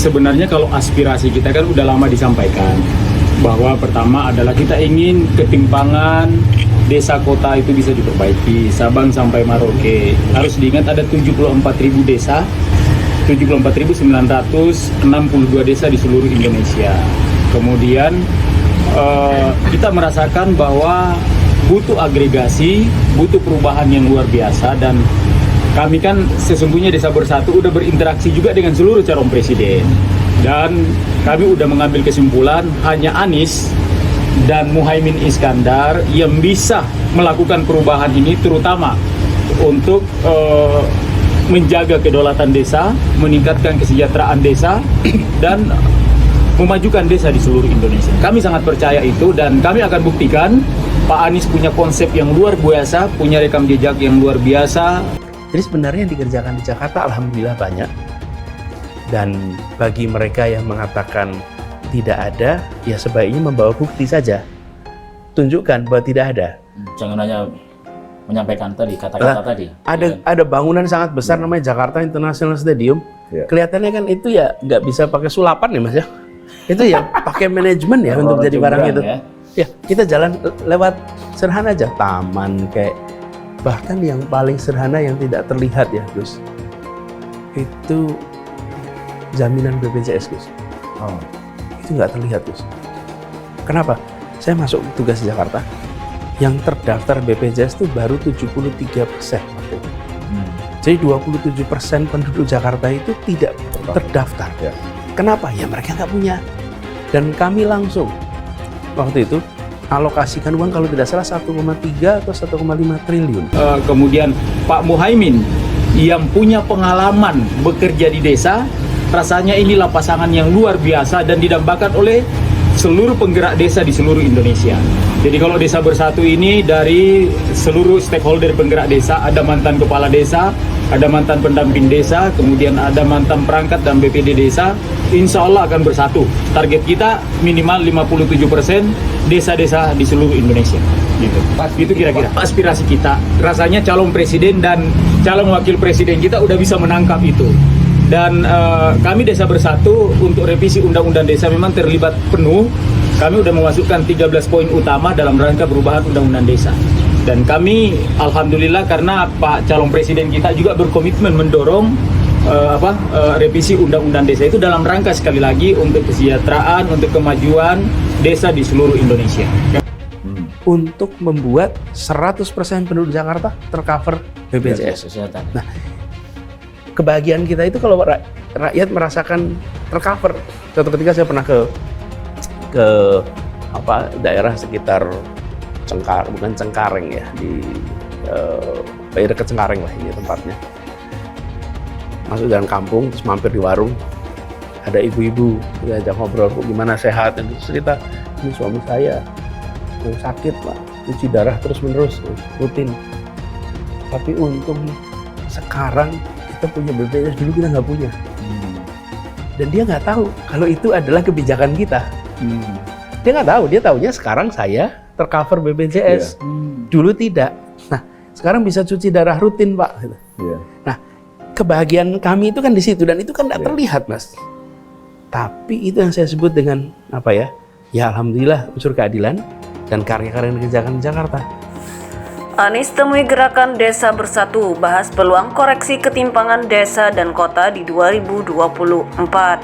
sebenarnya kalau aspirasi kita kan udah lama disampaikan bahwa pertama adalah kita ingin ketimpangan desa kota itu bisa diperbaiki, Sabang sampai Merauke. Harus diingat ada 74.000 desa, 74.962 desa di seluruh Indonesia. Kemudian kita merasakan bahwa butuh agregasi, butuh perubahan yang luar biasa, dan kami kan sesungguhnya Desa Bersatu udah berinteraksi juga dengan seluruh calon presiden. Dan kami udah mengambil kesimpulan hanya Anies dan Muhaimin Iskandar yang bisa melakukan perubahan ini, terutama untuk menjaga kedaulatan desa, meningkatkan kesejahteraan desa, dan memajukan desa di seluruh Indonesia. Kami sangat percaya itu, dan kami akan buktikan Pak Anies punya konsep yang luar biasa, punya rekam jejak yang luar biasa. Jadi sebenarnya yang dikerjakan di Jakarta alhamdulillah banyak. Dan bagi mereka yang mengatakan tidak ada, ya sebaiknya membawa bukti saja. Tunjukkan bahwa tidak ada. Jangan hanya menyampaikan tadi kata-kata tadi. Ada bangunan sangat besar namanya Jakarta International Stadium. Ya. Kelihatannya kan itu ya nggak bisa pakai sulapan ya Mas ya. Itu ya pakai manajemen ya untuk jadi barang itu. Ya, kita jalan lewat sederhana aja, taman kayak, bahkan yang paling sederhana yang tidak terlihat ya Gus, itu jaminan BPJS Gus. Oh. Itu nggak terlihat Gus. Kenapa? Saya masuk tugas di Jakarta, yang terdaftar BPJS itu baru 73% waktu itu. Jadi 27% penduduk Jakarta itu tidak terdaftar. Ya. Kenapa? Ya mereka nggak punya. Dan kami langsung waktu itu alokasikan uang kalau tidak salah 1,3 atau 1,5 triliun. Kemudian Pak Muhaimin yang punya pengalaman bekerja di desa, rasanya inilah pasangan yang luar biasa dan didambakan oleh seluruh penggerak desa di seluruh Indonesia. Jadi kalau Desa Bersatu ini dari seluruh stakeholder penggerak desa, ada mantan kepala desa, ada mantan pendamping desa, kemudian ada mantan perangkat dan BPD desa, insya Allah akan bersatu. Target kita minimal 57% desa-desa di seluruh Indonesia. Gitu. Itu kira-kira aspirasi kita. Rasanya calon presiden dan calon wakil presiden kita udah bisa menangkap itu. Dan kami Desa Bersatu untuk revisi Undang-Undang Desa memang terlibat penuh. Kami udah memasukkan 13 poin utama dalam rangka perubahan Undang-Undang Desa. Dan kami alhamdulillah karena Pak calon presiden kita juga berkomitmen mendorong revisi Undang-Undang Desa itu dalam rangka sekali lagi untuk kesejahteraan, untuk kemajuan desa di seluruh Indonesia. Untuk membuat 100% penduduk Jakarta tercover BPJS. Nah, kebahagiaan kita itu kalau rakyat merasakan tercover. Suatu ketika saya pernah ke daerah sekitar Cengkareng ya, di dekat Cengkareng lah ini tempatnya. Masuk jalan kampung, terus mampir di warung, ada ibu-ibu, kita ajak ngobrol, Bu, gimana sehat? Dan cerita, ini suami saya yang sakit Pak, cuci darah terus-menerus, rutin. Tapi untung sekarang kita punya BPJS, dulu kita nggak punya. Dan dia nggak tahu kalau itu adalah kebijakan kita. Dia nggak tahu, dia taunya sekarang saya tercover BPJS. Dulu tidak. Nah, sekarang bisa cuci darah rutin Pak. Nah, kebahagiaan kami itu kan di situ, dan itu kan nggak terlihat Mas. Tapi itu yang saya sebut dengan apa ya? Ya alhamdulillah unsur keadilan dan karya-karya yang dikerjakan di Jakarta. Anies temui gerakan Desa Bersatu, bahas peluang koreksi ketimpangan desa dan kota di 2024.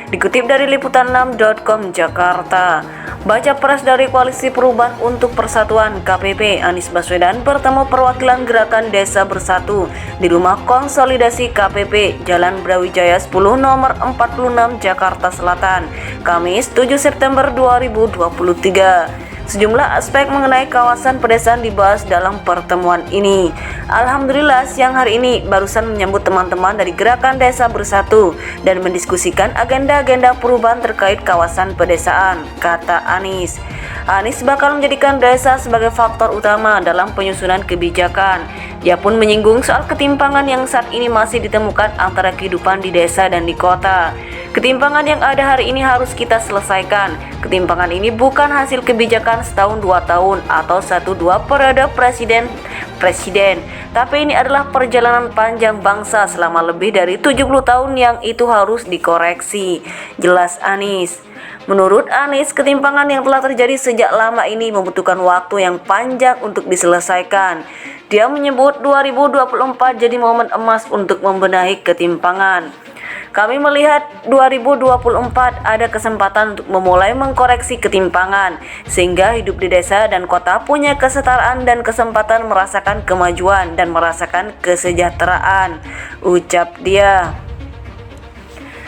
Dikutip dari liputan6.com Jakarta. Baca pres dari Koalisi Perubahan untuk Persatuan KPP, Anies Baswedan bertemu perwakilan gerakan Desa Bersatu di Rumah Konsolidasi KPP, Jalan Brawijaya 10 nomor 46 Jakarta Selatan, Kamis 7 September 2023. Sejumlah aspek mengenai kawasan pedesaan dibahas dalam pertemuan ini. Alhamdulillah siang hari ini barusan menyambut teman-teman dari Gerakan Desa Bersatu dan mendiskusikan agenda-agenda perubahan terkait kawasan pedesaan, kata Anies. Anies bakal menjadikan desa sebagai faktor utama dalam penyusunan kebijakan. Dia pun menyinggung soal ketimpangan yang saat ini masih ditemukan antara kehidupan di desa dan di kota. Ketimpangan yang ada hari ini harus kita selesaikan. Ketimpangan ini bukan hasil kebijakan setahun 2 tahun atau 1-2 periode presiden, tapi ini adalah perjalanan panjang bangsa selama lebih dari 70 tahun yang itu harus dikoreksi, jelas Anies. Menurut Anies, ketimpangan yang telah terjadi sejak lama ini membutuhkan waktu yang panjang untuk diselesaikan. Dia menyebut 2024 jadi momen emas untuk membenahi ketimpangan. Kami melihat 2024 ada kesempatan untuk memulai mengkoreksi ketimpangan, sehingga hidup di desa dan kota punya kesetaraan dan kesempatan merasakan kemajuan dan merasakan kesejahteraan, ucap dia.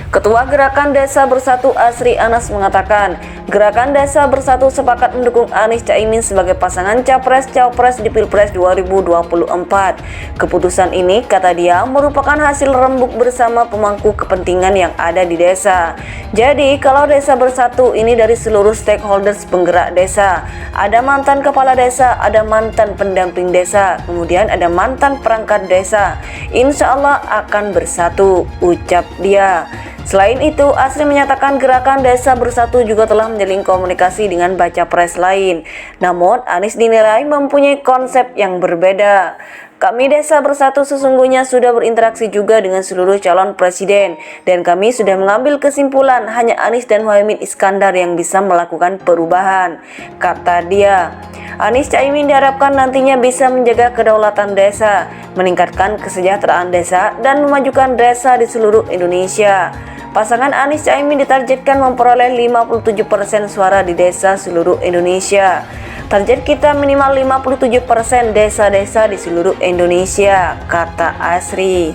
Ketua Gerakan Desa Bersatu Asri Anas mengatakan, Gerakan Desa Bersatu sepakat mendukung Anies Caimin sebagai pasangan Capres-Cawapres di Pilpres 2024. Keputusan ini, kata dia, merupakan hasil rembuk bersama pemangku kepentingan yang ada di desa. Jadi, kalau Desa Bersatu ini dari seluruh stakeholders penggerak desa, ada mantan kepala desa, ada mantan pendamping desa, kemudian ada mantan perangkat desa. Insya Allah akan bersatu, ucap dia. Selain itu, Asri menyatakan Gerakan Desa Bersatu juga telah menjalin komunikasi dengan baca pres lain. Namun, Anies dinilai mempunyai konsep yang berbeda. Kami Desa Bersatu sesungguhnya sudah berinteraksi juga dengan seluruh calon presiden, dan kami sudah mengambil kesimpulan hanya Anies dan Muhaimin Iskandar yang bisa melakukan perubahan, kata dia. Anies Caimin diharapkan nantinya bisa menjaga kedaulatan desa, meningkatkan kesejahteraan desa, dan memajukan desa di seluruh Indonesia. Pasangan Anies Caimin ditargetkan memperoleh 57% suara di desa seluruh Indonesia. Target kita minimal 57% desa-desa di seluruh Indonesia, kata Asri.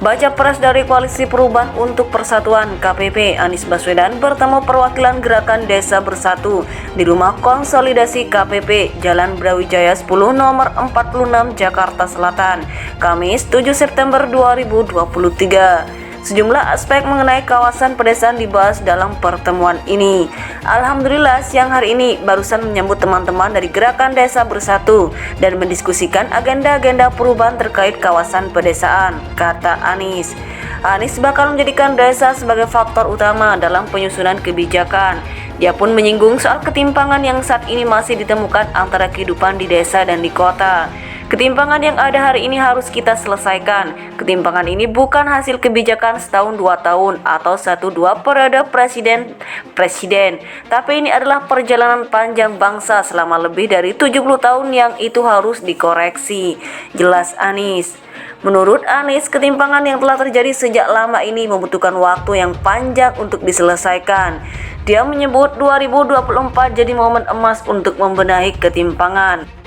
Baca pres dari Koalisi Perubahan untuk Persatuan KPP, Anies Baswedan bertemu perwakilan Gerakan Desa Bersatu di Rumah Konsolidasi KPP, Jalan Brawijaya 10 nomor 46 Jakarta Selatan, Kamis 7 September 2023. Sejumlah aspek mengenai kawasan pedesaan dibahas dalam pertemuan ini. Alhamdulillah, siang hari ini barusan menyambut teman-teman dari Gerakan Desa Bersatu dan mendiskusikan agenda-agenda perubahan terkait kawasan pedesaan, kata Anies. Anies bakal menjadikan desa sebagai faktor utama dalam penyusunan kebijakan. Dia pun menyinggung soal ketimpangan yang saat ini masih ditemukan antara kehidupan di desa dan di kota. Ketimpangan yang ada hari ini harus kita selesaikan. Ketimpangan ini bukan hasil kebijakan setahun 2 tahun atau 1-2 periode presiden, tapi ini adalah perjalanan panjang bangsa selama lebih dari 70 tahun yang itu harus dikoreksi, jelas Anies. Menurut Anies, ketimpangan yang telah terjadi sejak lama ini membutuhkan waktu yang panjang untuk diselesaikan. Dia menyebut 2024 jadi momen emas untuk membenahi ketimpangan.